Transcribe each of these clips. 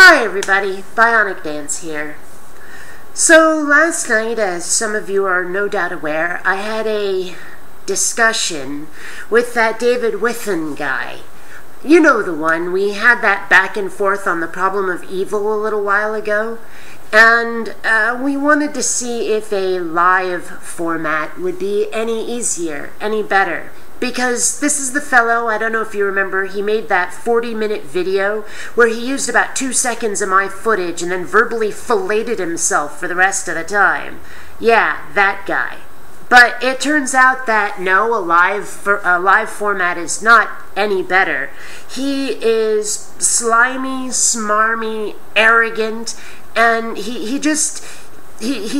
Hi everybody, BionicDance here. So last night, as some of you are no doubt aware, I had a discussion with that David Withen guy. You know the one. We had that back and forth on the problem of evil a little while ago, and we wanted to see if a live format would be any easier, any better. Because this is the fellow, I don't know if you remember, he made that 40-minute video where he used about 2 seconds of my footage and then verbally filleted himself for the rest of the time. Yeah, that guy. But it turns out that no, a live format is not any better. He is slimy, smarmy, arrogant, and he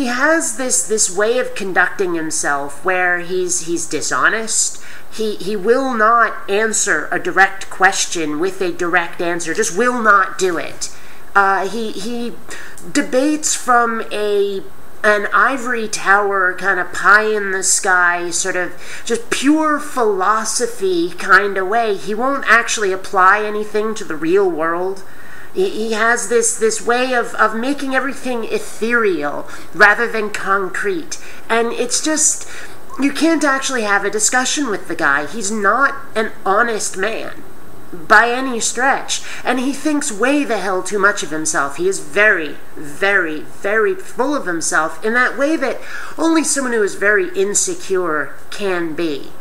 has this way of conducting himself where he's dishonest. He will not answer a direct question with a direct answer, just will not do it. He debates from an ivory tower, kind of pie in the sky, sort of just pure philosophy kind of way. He won't actually apply anything to the real world. He has this way of making everything ethereal rather than concrete. And it's just, you can't actually have a discussion with the guy. He's not an honest man by any stretch. And he thinks way the hell too much of himself. He is very, very, very full of himself in that way that only someone who is very insecure can be.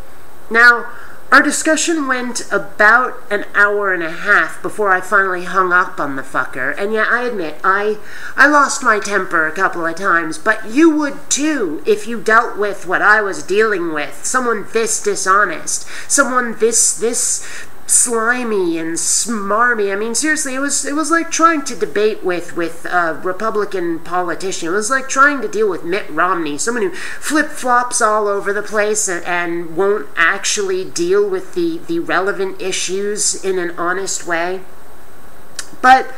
Now, our discussion went about an hour and a half before I finally hung up on the fucker. And yeah, I admit, I lost my temper a couple of times, but you would too if you dealt with what I was dealing with. Someone this dishonest. Someone this slimy and smarmy. I mean, seriously, it was like trying to debate with a Republican politician. It was like trying to deal with Mitt Romney, someone who flip-flops all over the place and won't actually deal with the relevant issues in an honest way. But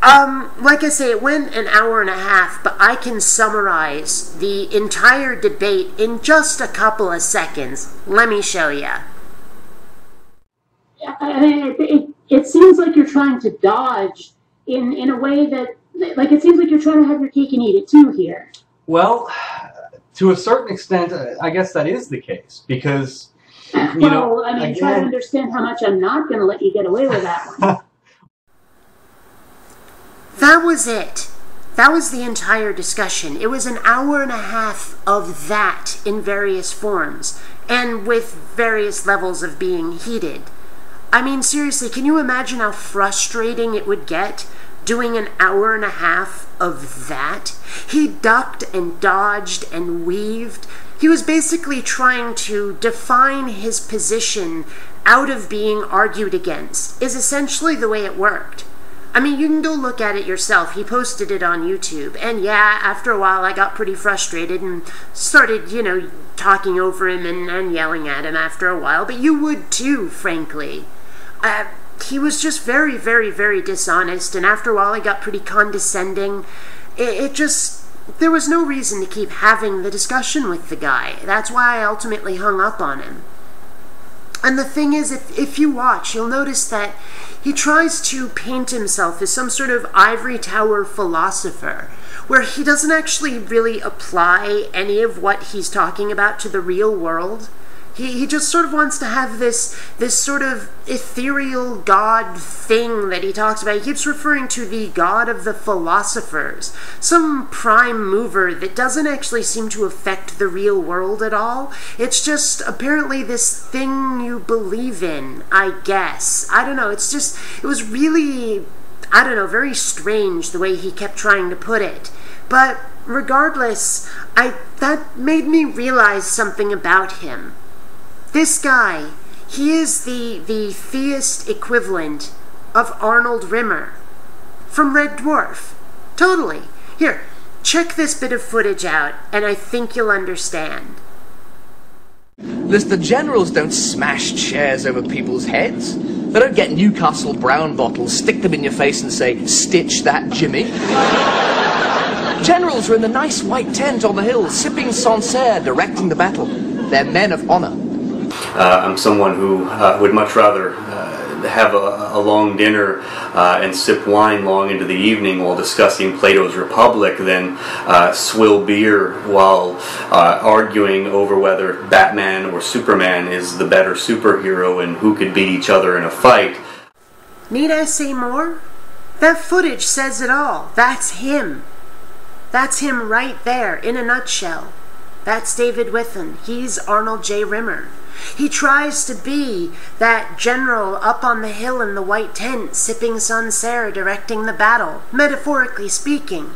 like I say, it went an hour and a half, but I can summarize the entire debate in just a couple of seconds. Let me show you. It seems like you're trying to dodge in a way that, like, it seems like you're trying to have your cake and eat it too here. Well, to a certain extent, I guess that is the case, because, you know, I mean, try to understand how much I'm not going to let you get away with that one. That was it. That was the entire discussion. It was an hour and a half of that in various forms, and with various levels of being heated. I mean, seriously, can you imagine how frustrating it would get doing an hour and a half of that? He ducked and dodged and weaved. He was basically trying to define his position out of being argued against, is essentially the way it worked. I mean, you can go look at it yourself. He posted it on YouTube. And yeah, after a while, I got pretty frustrated and started, you know, talking over him and yelling at him after a while. But you would too, frankly. He was just very, very, very dishonest. And after a while, I got pretty condescending. There was no reason to keep having the discussion with the guy. That's why I ultimately hung up on him. And the thing is, if you watch, you'll notice that he tries to paint himself as some sort of ivory tower philosopher, where he doesn't actually really apply any of what he's talking about to the real world. He just sort of wants to have this sort of ethereal god thing that he talks about. He keeps referring to the god of the philosophers, some prime mover that doesn't actually seem to affect the real world at all. It's just apparently this thing you believe in, I guess. I don't know, it was really, I don't know, very strange the way he kept trying to put it. But regardless, that made me realize something about him. This guy, he is the theist equivalent of Arnold Rimmer from Red Dwarf. Totally. Here, check this bit of footage out, and I think you'll understand. The generals don't smash chairs over people's heads. They don't get Newcastle brown bottles, stick them in your face and say, "Stitch that, Jimmy." Generals are in the nice white tent on the hill, sipping Sancerre, directing the battle. They're men of honor. I'm someone who would much rather have a long dinner and sip wine long into the evening while discussing Plato's Republic than swill beer while arguing over whether Batman or Superman is the better superhero and who could beat each other in a fight. Need I say more? That footage says it all. That's him. That's him right there, in a nutshell. That's David Withen. He's Arnold J. Rimmer. He tries to be that general up on the hill in the white tent, sipping Sancerre, directing the battle, metaphorically speaking.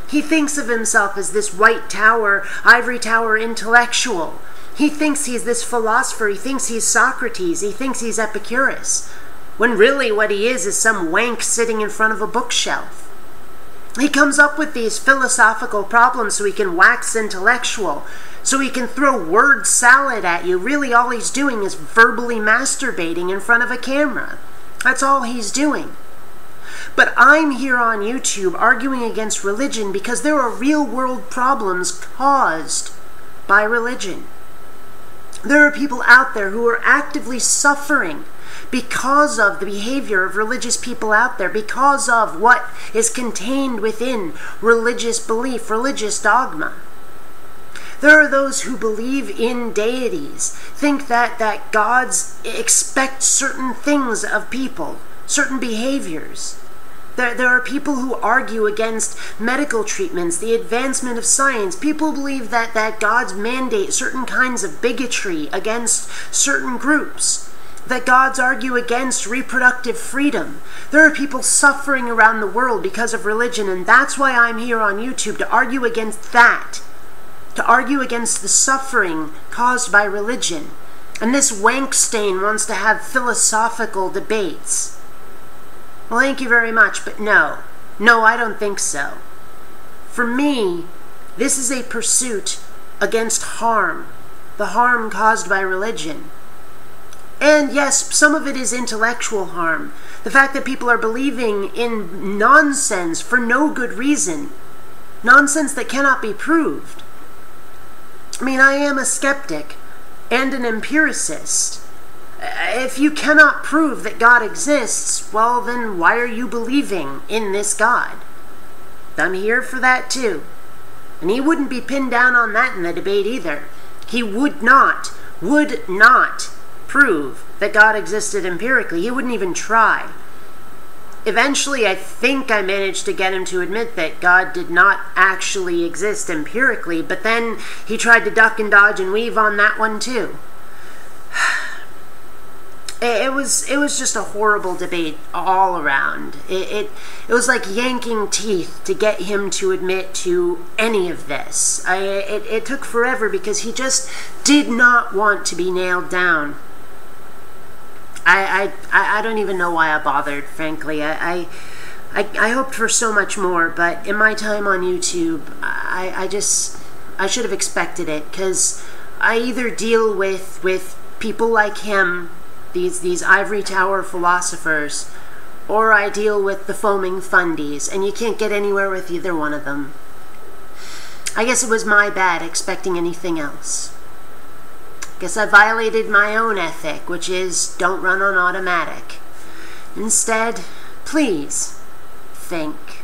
He thinks of himself as this white tower, ivory tower intellectual. He thinks he's this philosopher. He thinks he's Socrates. He thinks he's Epicurus. When really what he is some wank sitting in front of a bookshelf. He comes up with these philosophical problems so he can wax intellectual, so he can throw word salad at you. Really all he's doing is verbally masturbating in front of a camera. That's all he's doing. But I'm here on YouTube arguing against religion because there are real-world problems caused by religion. There are people out there who are actively suffering because of the behavior of religious people out there, because of what is contained within religious belief, religious dogma. There are those who believe in deities, think that gods expect certain things of people, certain behaviors. There are people who argue against medical treatments, the advancement of science. People believe that gods mandate certain kinds of bigotry against certain groups, that gods argue against reproductive freedom. There are people suffering around the world because of religion, and that's why I'm here on YouTube, to argue against that, to argue against the suffering caused by religion. And this Wankstain wants to have philosophical debates. Well, thank you very much, but no. No, I don't think so. For me, this is a pursuit against harm, the harm caused by religion. And yes, some of it is intellectual harm. The fact that people are believing in nonsense for no good reason. Nonsense that cannot be proved. I mean, I am a skeptic and an empiricist. If you cannot prove that God exists, well, then why are you believing in this God? I'm here for that too. And he wouldn't be pinned down on that in the debate either. He would not prove that God existed empirically. He wouldn't even try. Eventually, I think I managed to get him to admit that God did not actually exist empirically, but then he tried to duck and dodge and weave on that one too. It was just a horrible debate all around. It was like yanking teeth to get him to admit to any of this. It took forever because he just did not want to be nailed down. I don't even know why I bothered, frankly. I hoped for so much more, but in my time on YouTube, I should have expected it, because I either deal with people like him, these ivory tower philosophers, or I deal with the foaming fundies, and you can't get anywhere with either one of them. I guess it was my bad expecting anything else. Guess I violated my own ethic, which is don't run on automatic. Instead, please think.